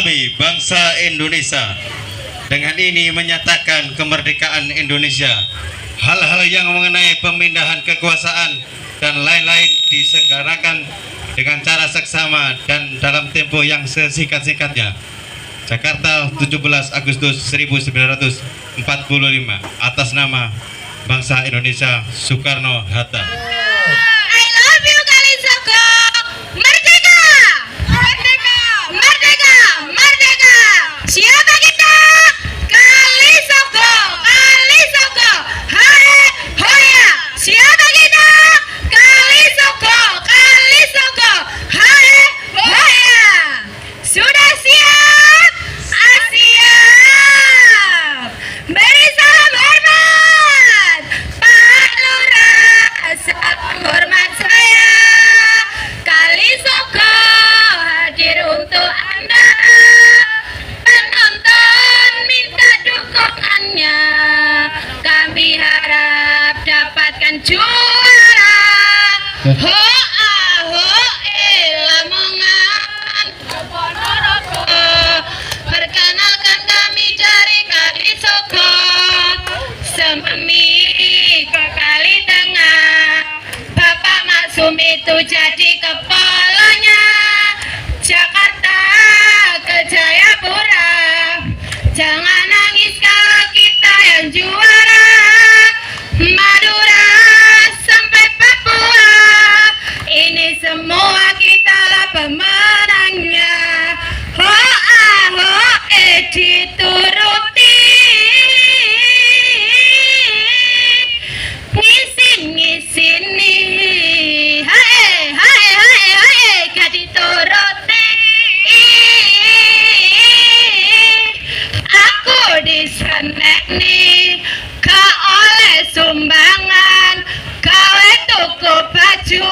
kami bangsa Indonesia dengan ini menyatakan kemerdekaan Indonesia. Hal-hal yang mengenai pemindahan kekuasaan dan lain-lain diselenggarakan dengan cara seksama dan dalam tempo yang sesingkat-singkatnya. Jakarta, 17 Agustus 1945, atas nama bangsa Indonesia, Soekarno-Hatta. I love you Kalisoko. Merdeka! Merdeka! Merdeka! Merdeka! Siapa kita? Kalisoko! Kalisoko! Hai hoya! Siapa kita? Kalisoko! Kalisoko! Hai hoya! Sudah siap? Siap! Beri salam hormat Pak Lurah, salam hormat saya Kalisoko hadir untuk Anda. Penonton minta dukungannya, kami harap dapatkan juara. Lamongan Ponorogo. Perkenalkan kami dari Kalisoko, Sememi ke Kali Tengah. Bapak Maksum itu jadi kepalanya. Jakarta ke Jayapura. Jangan nangis kalau kita yang juara. Madura sampai Papua, ini semua kita lah pemenangnya. Dituruti, ngisin-ngisini, hai hai hai hai, gak dituruti. Aku diseneni, gak oleh sumbangan, gawe tuku baju